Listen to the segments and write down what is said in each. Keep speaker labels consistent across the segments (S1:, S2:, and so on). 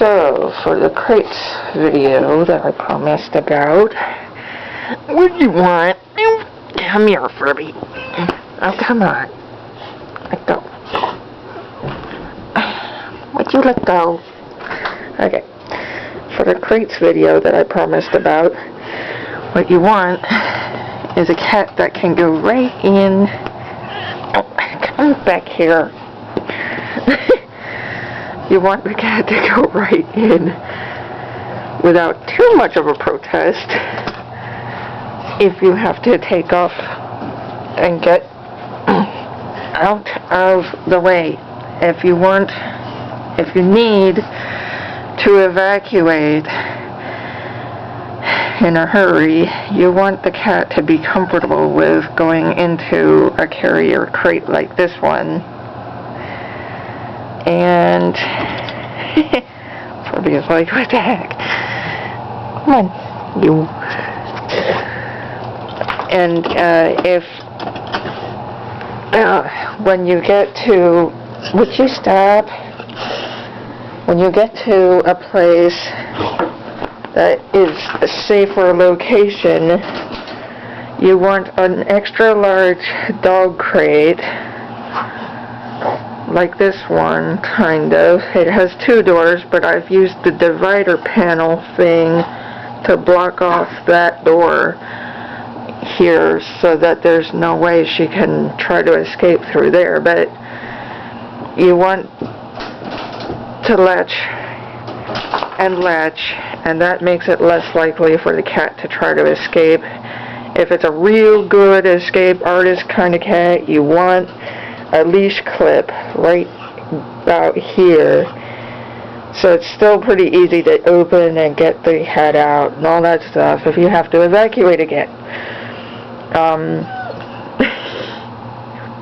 S1: So, for the crates video that I promised about, what do you want? Come here, Furby. Oh, come on. Let go. Would you let go? Okay. For the crates video that I promised about, what you want is a cat that can go right in. Oh, come back here. You want the cat to go right in without too much of a protest. If you have to take off and get out of the way, if you need to evacuate in a hurry, you want the cat to be comfortable with going into a carrier crate like this one. And Furby is like, what the heck? Come on, you. And when you get to, would you stop? When you get to a place that is a safer location, you want an extra large dog crate, like this one, kind of. It has two doors, but I've used the divider panel thing to block off that door here so that there's no way she can try to escape through there. But you want to latch, and that makes it less likely for the cat to try to escape. If it's a real good escape artist kind of cat, you want a leash clip right about here, so it's still pretty easy to open and get the cat out and all that stuff if you have to evacuate again.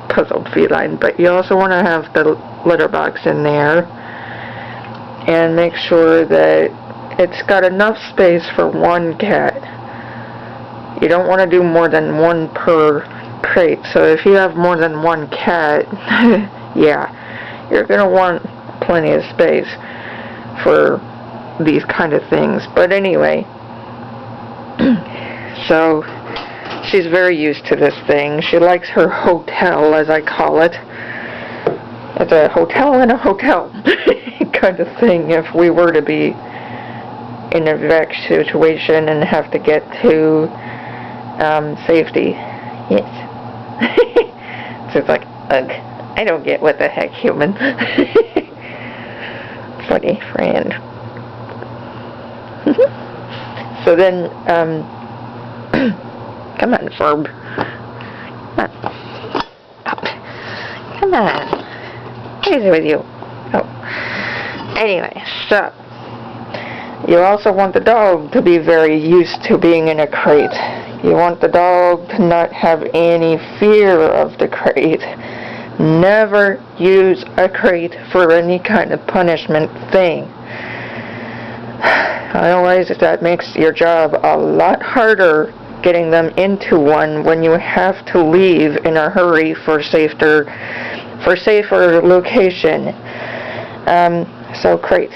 S1: Puzzled feline. But you also want to have the litter box in there and make sure that it's got enough space for one cat. You don't want to do more than one per crate, so if you have more than one cat, yeah, you're going to want plenty of space for these kind of things. But anyway, so she's very used to this thing. She likes her hotel, as I call it. It's a hotel in a hotel kind of thing if we were to be in a evac situation and have to get to safety. Yes. So it's like, ugh, I don't get what the heck, human. Funny friend. So then, come on, Ferb. Come on. What is it with you? Oh. Anyway, so you also want the dog to be very used to being in a crate. You want the dog to not have any fear of the crate. Never use a crate for any kind of punishment thing. Otherwise, that makes your job a lot harder getting them into one when you have to leave in a hurry for safer location. So crate.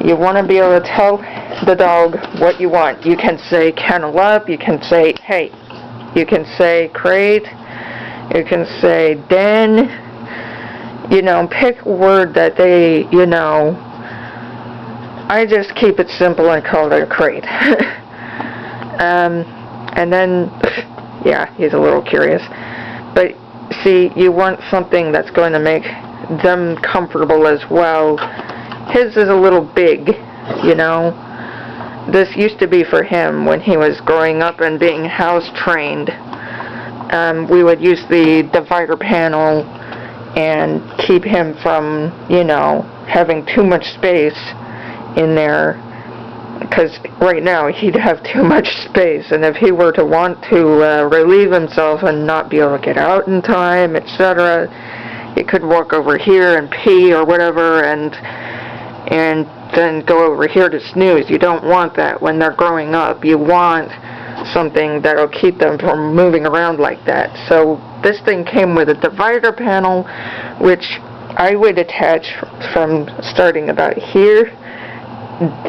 S1: You want to be able to tell the dog what you want. You can say kennel up, you can say hey, you can say crate, you can say den, pick a word that they, I just keep it simple and call it a crate. And then, yeah, he's a little curious. But see, you want something that's going to make them comfortable as well. His is a little big, This used to be for him when he was growing up and being house trained. We would use the divider panel and keep him from, having too much space in there. Because right now he'd have too much space, and if he were to want to relieve himself and not be able to get out in time, etc., he could walk over here and pee or whatever, and then go over here to snooze. You don't want that when they're growing up. You want something that'll keep them from moving around like that. So this thing came with a divider panel, which I would attach from starting about here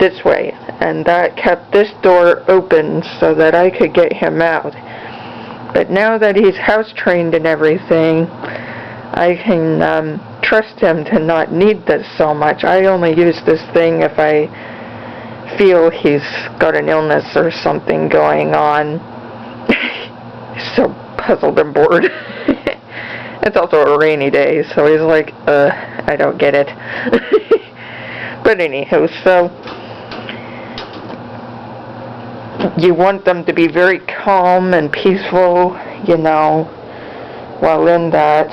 S1: this way, and that kept this door open so that I could get him out. But now that he's house trained and everything, I can trust him to not need this so much. I only use this thing if I feel he's got an illness or something going on. He's so puzzled and bored. It's also a rainy day, so he's like, I don't get it. But anywho, so you want them to be very calm and peaceful, you know, while in that.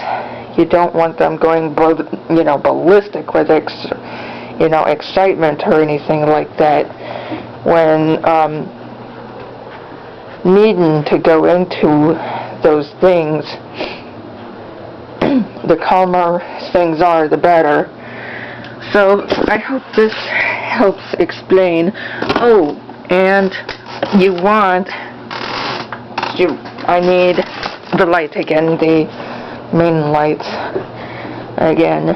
S1: You don't want them going, ballistic with excitement or anything like that when needing to go into those things. The calmer things are, the better. So I hope this helps explain. Oh, and I need the light again, the main lights again.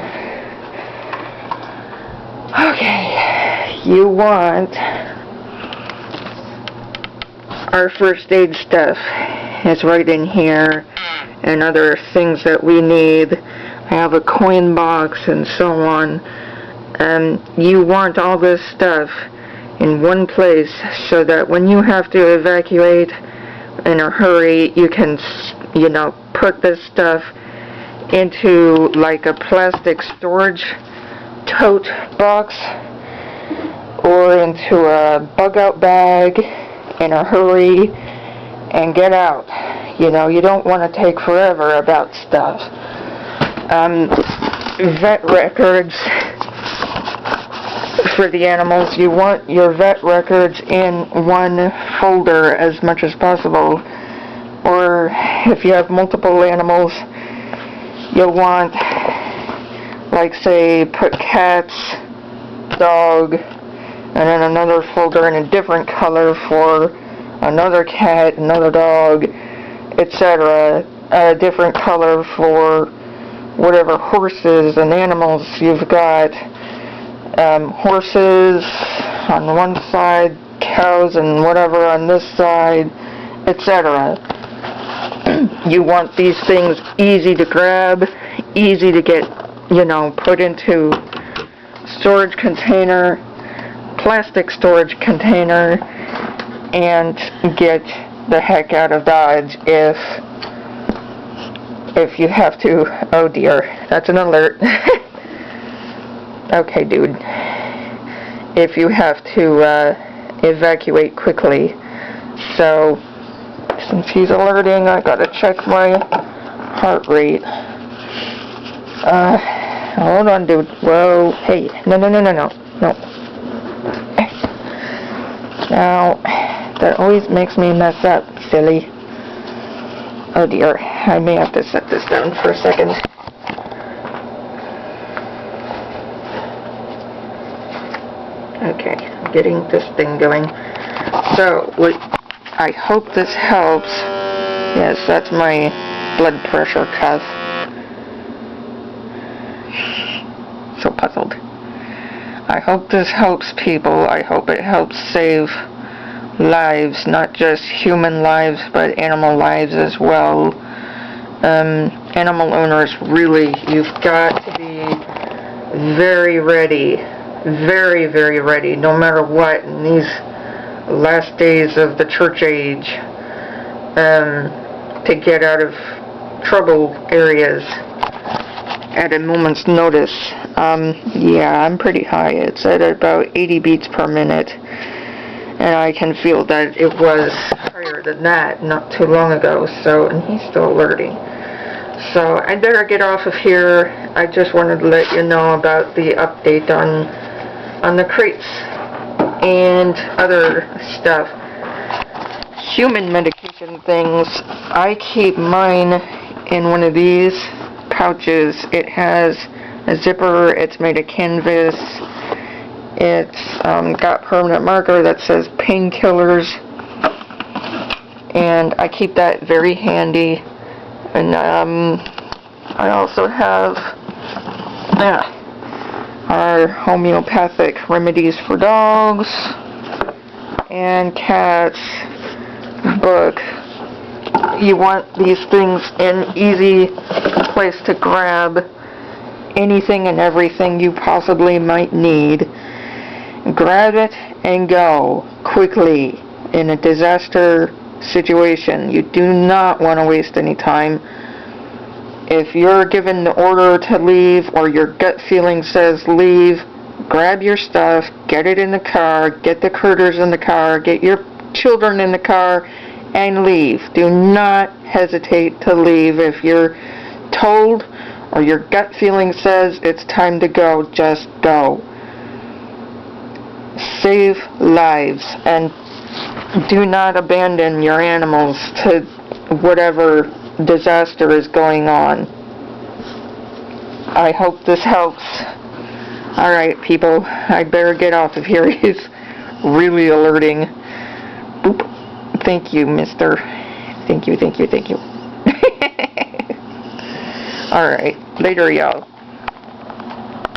S1: Okay, you want our first aid stuff. It's right in here, and other things that we need. I have a coin box and so on. You want all this stuff in one place so that when you have to evacuate in a hurry, you can, put this stuff into like a plastic storage tote box or into a bug out bag in a hurry and get out. You don't want to take forever about stuff. Vet records for the animals. You want your vet records in one folder as much as possible. Or if you have multiple animals, you'll want, like, say, put cats, dog, and then another folder in a different color for another cat, another dog, etc. A different color for whatever horses and animals you've got. Horses on one side, cows and whatever on this side, etc. You want these things easy to grab, easy to get, put into storage container, plastic storage container, and get the heck out of Dodge if you have to. Oh dear, that's an alert. Okay, dude. If you have to evacuate quickly. So, since he's alerting, I gotta check my heart rate. Hold on, dude. Whoa. Hey. No. Now, that always makes me mess up, silly. Oh dear. I may have to set this down for a second. Okay, I'm getting this thing going. So, I hope this helps. Yes, that's my blood pressure cuff. So puzzled. I hope this helps people. I hope it helps save lives, not just human lives, but animal lives as well. Animal owners, really, you've got to be very ready. Very, very ready, no matter what, in these last days of the church age, to get out of trouble areas at a moment's notice. Yeah, I'm pretty high. It's at about 80 beats per minute, and I can feel that it was higher than that not too long ago, and he's still alerting. So I better get off of here. I just wanted to let you know about the update on the crates and other stuff. Human medication things, I keep mine in one of these pouches. It has a zipper, it's made of canvas, it's got permanent marker that says painkillers, and I keep that very handy. And I also have our homeopathic remedies for dogs and cats book. You want these things in easy place to grab anything and everything you possibly might need. Grab it and go quickly in a disaster situation. You do not want to waste any time. If you're given the order to leave or your gut feeling says leave, grab your stuff, get it in the car, get the critters in the car, get your children in the car, and leave. Do not hesitate to leave. If you're told or your gut feeling says it's time to go, just go. Save lives and do not abandon your animals to whatever disaster is going on. I hope this helps. Alright, people, I better get off of here. He's really alerting. Boop. Thank you, mister. Thank you. Alright, later, y'all.